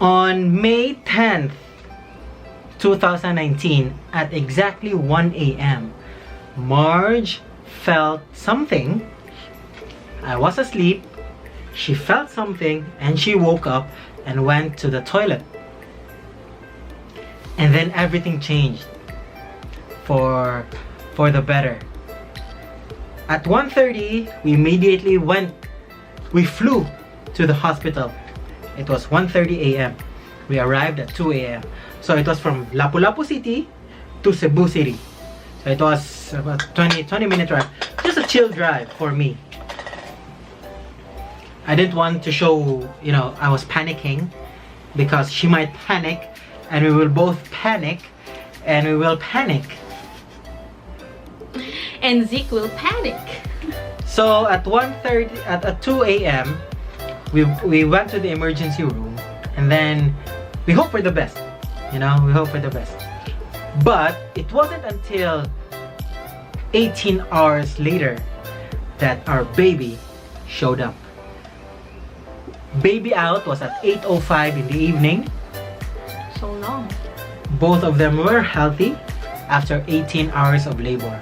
On May 10th, 2019, at exactly 1 a.m., Marge felt something. I was asleep. She felt something and she woke up and went to the toilet. And then everything changed for the better. At 1:30, we flew to the hospital. It was 1:30 a.m. We arrived at 2 a.m. So it was from Lapu-Lapu City to Cebu City. So it was about 20-minute drive. Just a chill drive for me. I didn't want to show, I was panicking because she might panic and we will both panic and we will panic. And Zeke will panic. So at 2 a.m. we went to the emergency room and then we hope for the best. We hope for the best. But it wasn't until 18 hours later that our baby showed up. Baby out was at 8:05 in the evening. So long. Both of them were healthy after 18 hours of labor.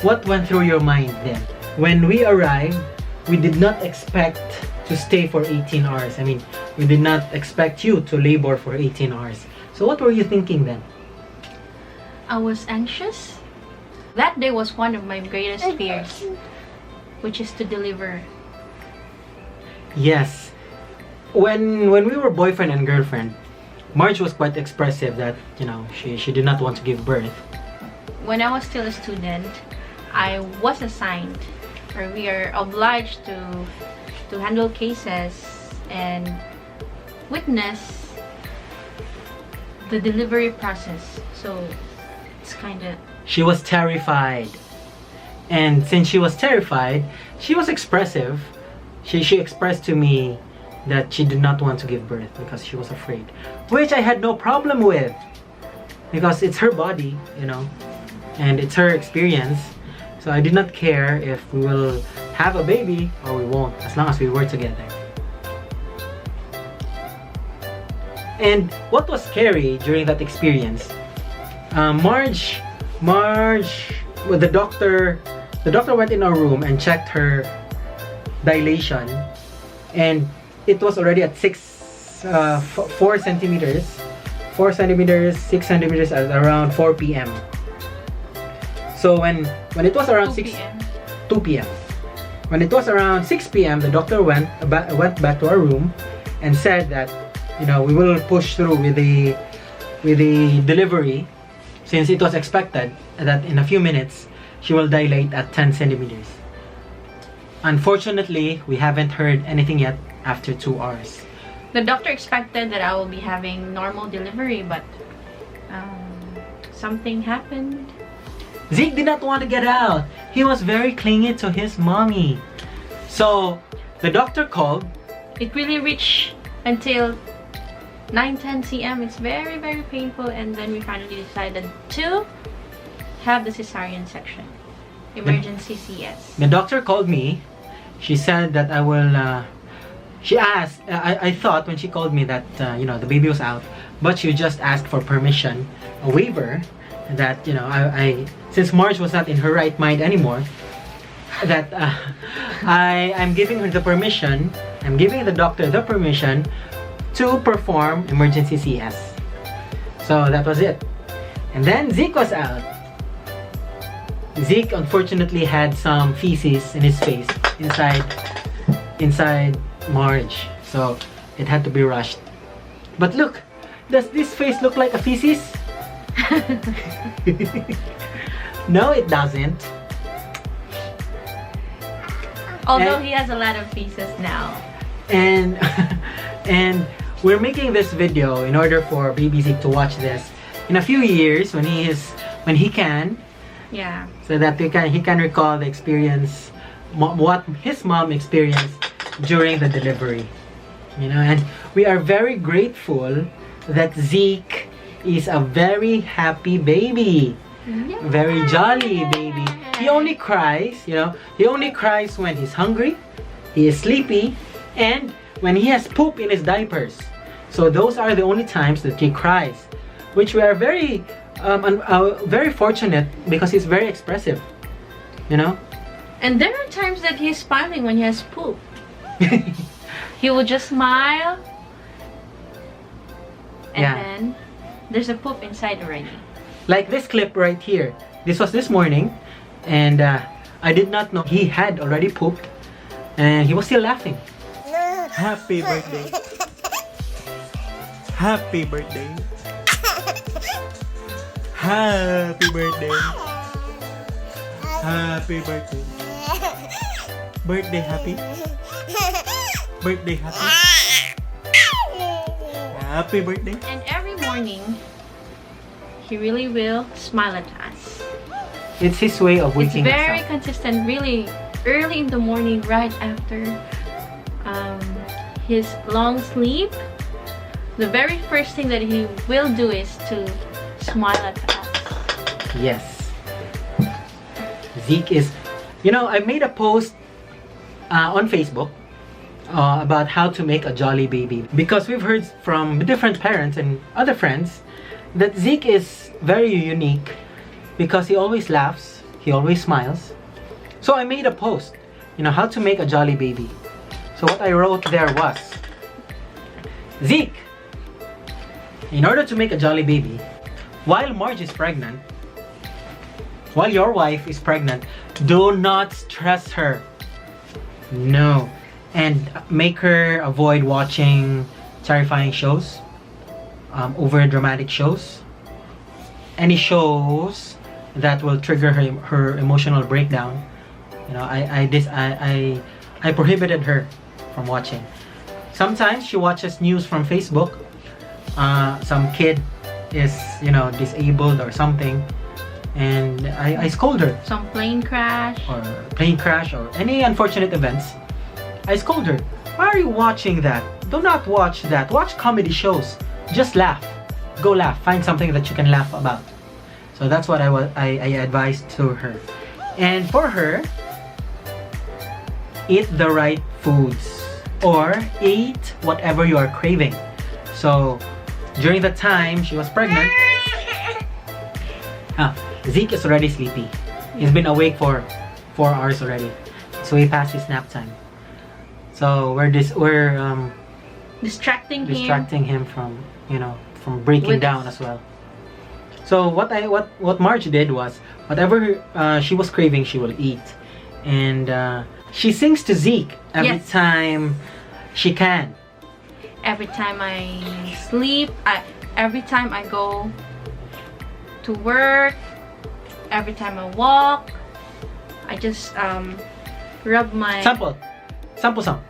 What went through your mind then? When we arrived, we did not expect to stay for 18 hours. I mean, we did not expect you to labor for 18 hours. So what were you thinking then? I was anxious. That day was one of my greatest fears, which is to deliver. Yes. When we were boyfriend and girlfriend, Marge was quite expressive that, she did not want to give birth. When I was still a student, I was assigned, or we are obliged to handle cases and witness the delivery process. So it's kind of... She was terrified. And since she was terrified, she was expressive. She expressed to me that she did not want to give birth because she was afraid. Which I had no problem with. Because it's her body, and it's her experience. So I did not care if we will have a baby or we won't, as long as we were together. And what was scary during that experience, Marge, well, the doctor went in our room and checked her dilation, and it was already at 4 centimeters, 6 centimeters at around 4 p.m. So when it was around 2 p.m. When it was around 6 p.m., the doctor went back to our room and said that, we will push through with the delivery, since it was expected that in a few minutes she will dilate at 10 centimeters. Unfortunately, we haven't heard anything yet after 2 hours. The doctor expected that I will be having normal delivery, but something happened. Zeke did not want to get out. He was very clingy to his mommy. So the doctor called. It really reached until 9:10 cm. It's very, very painful, and then we finally decided to have the cesarean section, emergency CS. The doctor called me. She said that I will. She asked. I thought when she called me that the baby was out, but she just asked for permission, a waiver, that I since Marge was not in her right mind anymore, that I'm giving her the permission. I'm giving the doctor the permission to perform emergency CS. So that was it. And then Zeke was out. Zeke unfortunately had some feces in his face inside Marge, so it had to be rushed. But look, does this face look like a feces? No, it doesn't. Although he has a lot of feces now. And we're making this video in order for baby Zeke to watch this in a few years when he can. Yeah. So that he can recall the experience, what his mom experienced during the delivery. And we are very grateful that Zeke is a very happy baby. Yeah. Very jolly baby. He only cries, he only cries when he's hungry, he is sleepy, and when he has poop in his diapers. So those are the only times that he cries, which we are very fortunate because he's very expressive, you know. And there are times that he's smiling when he has poop. He will just smile, and then there's a poop inside already. Like this clip right here. This was this morning, and I did not know he had already pooped, and he was still laughing. Happy birthday. Happy birthday. Happy birthday. Happy birthday. Birthday happy. Birthday happy. Happy birthday. And every morning, he really will smile at us. It's his way of It's waking very us up. consistent, really early in the morning, right after his long sleep. The very first thing that he will do is to smile at us. Yes. Zeke is, you know, I made a post on Facebook about how to make a jolly baby, because we've heard from different parents and other friends that Zeke is very unique because he always laughs, he always smiles. So I made a post, you know, how to make a jolly baby. So what I wrote there was, Zeke, in order to make a jolly baby, while Marge is pregnant, while your wife is pregnant, do not stress her. No. And make her avoid watching terrifying shows, over dramatic shows, any shows that will trigger her emotional breakdown. You know, I prohibited her from watching. Sometimes she watches news from Facebook. Some kid is, you know, disabled or something, and I scold her. Some plane crash. Or any unfortunate events. I scold her. Why are you watching that? Do not watch that. Watch comedy shows. Just laugh. Go laugh. Find something that you can laugh about. So that's what I advised to her. And for her, eat the right foods, or eat whatever you are craving. So during the time she was pregnant, Zeke is already sleepy. He's been awake for 4 hours already. So he passed his nap time. So we're distracting him from, you know, from breaking down as well. So what Marge did was, whatever she was craving, she will eat, and she sings to Zeke every time she can. Every time I sleep, every time I go to work, every time I walk, I just rub my... Sample song.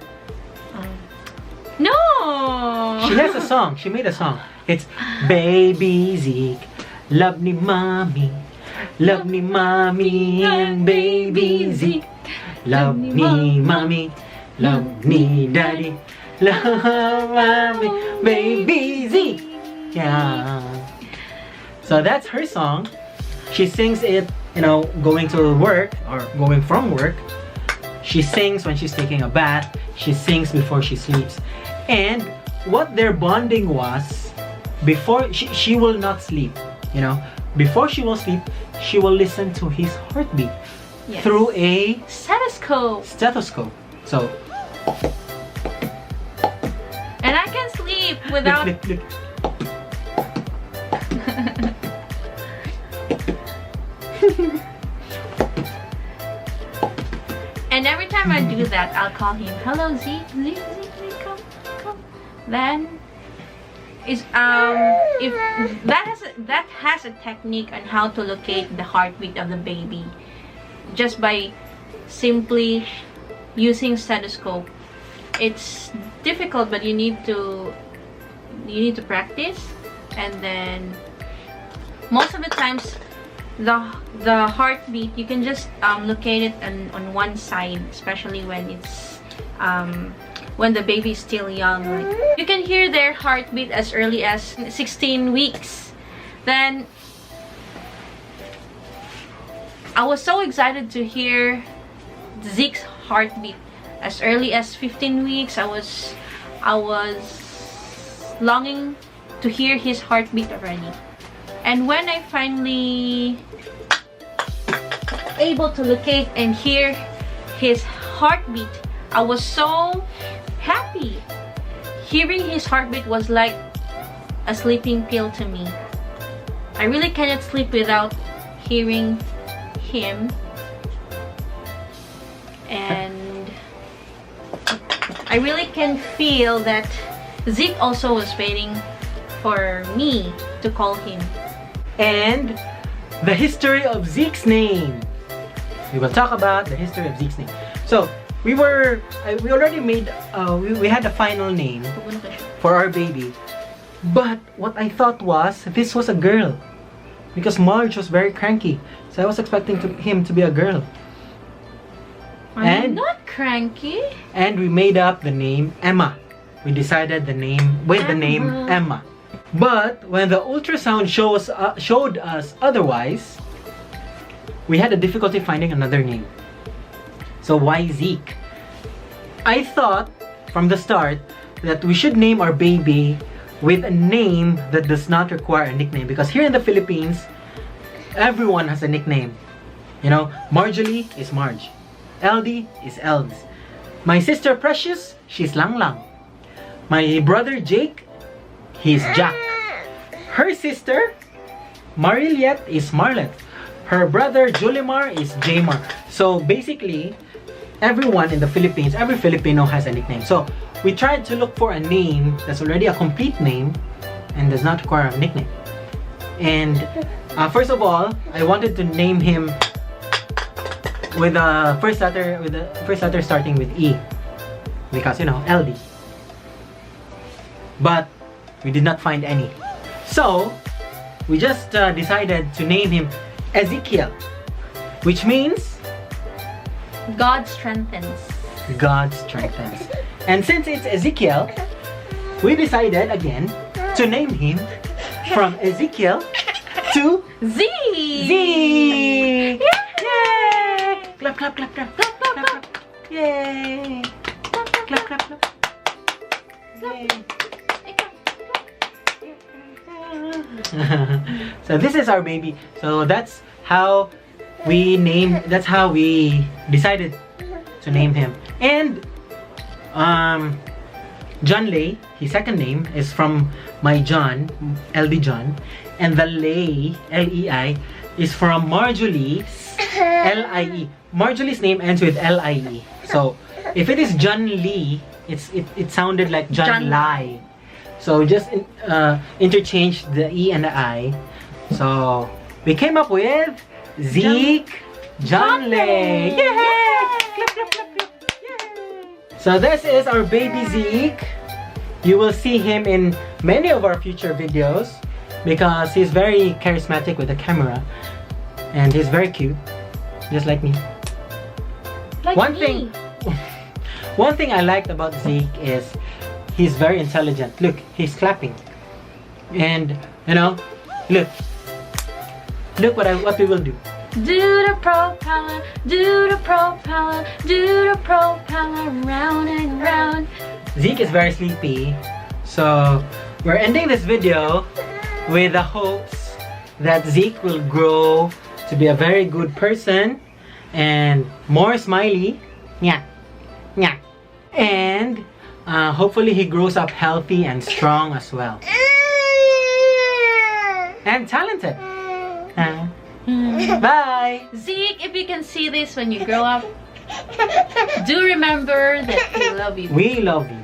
No! She has a song. She made a song. It's Baby Zeke, love me mommy, and baby Zeke, love me mommy, love me daddy, love mommy, baby Zeke. Yeah. So that's her song. She sings it, you know, going to work or going from work. She sings when she's taking a bath. She sings before she sleeps. And what their bonding was, before she will not sleep, you know, before she will sleep, she will listen to his heartbeat through a stethoscope. So, and I can sleep without... Look. And every time I do that, I'll call him, hello Zeke, come. Then is if that has a technique on how to locate the heartbeat of the baby, just by simply using stethoscope. It's difficult, but you need to practice, and then most of the times the heartbeat, you can just locate it on one side, especially when it's when the baby is still young. Like, you can hear their heartbeat as early as 16 weeks. Then I was so excited to hear Zeke's heartbeat as early as 15 weeks. I was I was longing to hear his heartbeat already. And when I finally able to locate and hear his heartbeat, I was so happy. Hearing his heartbeat was like a sleeping pill to me. I really cannot sleep without hearing him. And I really can feel that Zeke also was waiting for me to call him. And the history of Zeke's name. We will talk about the history of Zeke's name. So we already made we had a final name for our baby, but what I thought was this was a girl because Marge was very cranky, so I was expecting him to be a girl. I'm not cranky. And we made up the name Emma. We decided the name with the name Emma. But when the ultrasound showed us otherwise, we had a difficulty finding another name. So why Zeke? I thought from the start that we should name our baby with a name that does not require a nickname, because here in the Philippines, everyone has a nickname. You know, Marjorie is Marge. LD is Elds. My sister Precious, she's Lang Lang. My brother Jake, he's Jack. Her sister, Mariliette, is Marlet. Her brother Julimar is Jamar. So basically, everyone in the Philippines, every Filipino has a nickname. So we tried to look for a name that's already a complete name and does not require a nickname. And first of all, I wanted to name him with the first letter starting with E, because you know, LD. But we did not find any. So we just decided to name him Ezekiel, which means God strengthens. God strengthens. And since it's Ezekiel, we decided again to name him from Ezekiel to Zeke! Zeke! Yay! Clap, clap, clap, clap, Clap, clap, clap. Yay! Clap, clap, clap. Yay! So this is our baby. So that's how we decided to name him. And John Lay, his second name is from my John, LD John, and the Lay, L-E-I, is from Marjolie's, L-I-E. Marjolie's name ends with L-I-E. So if it is John Lee, it sounded like John Lai. So just interchange the E and the I. So we came up with Zeke John Lay. Yay! Clap, clap, clap, clap. Yay! So this is our baby Zeke. You will see him in many of our future videos because he's very charismatic with the camera and he's very cute, just like me. Like One me. thing I liked about Zeke is he's very intelligent. Look, he's clapping. And you know, look what we will do. Do the propeller, do the propeller, do the propeller, round and round. Zeke is very sleepy, so we're ending this video with the hopes that Zeke will grow to be a very good person and more smiley. Yeah, yeah. And hopefully he grows up healthy and strong as well. And talented. Bye! Zeke, if you can see this when you grow up, do remember that we love you. We love you.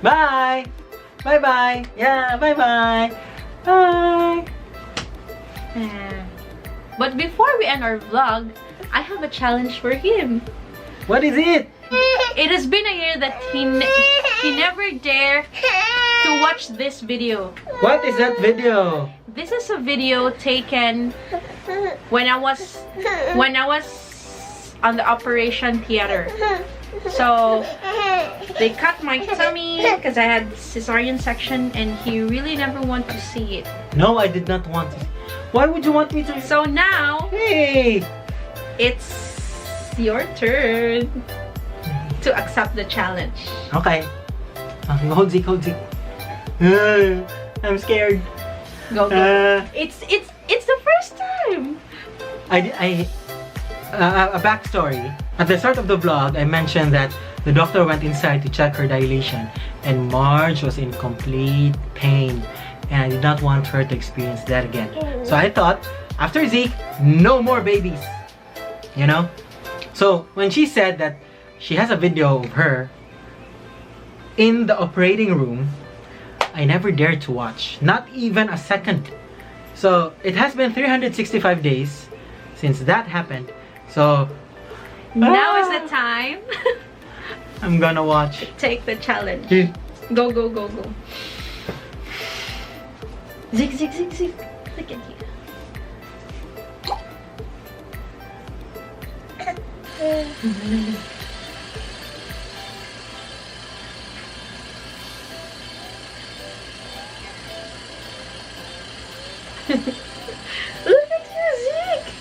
Bye! Bye bye! Yeah, bye bye! Bye! But before we end our vlog, I have a challenge for him. What is it? It has been a year that he never dared to watch this video. What is that video? This is a video taken when I was on the operation theater. So they cut my tummy because I had cesarean section, and he really never wanted to see it. No, I did not want to. Why would you want me to? So now Hey! it's your turn to accept the challenge. Okay. Hold Zeke, hold Zeke. I'm scared. Go, go. It's the first time. A backstory. At the start of the vlog, I mentioned that the doctor went inside to check her dilation, and Marge was in complete pain, and I did not want her to experience that again. So I thought, after Zeke, no more babies. You know? So when she said that she has a video of her in the operating room, I never dared to watch. Not even a second. So it has been 365 days since that happened. So Now is the time. I'm gonna watch. Take the challenge. Dude. Go, go, go, go. Zig, zig, zig, zig. Look at you. Look at you, Zeke.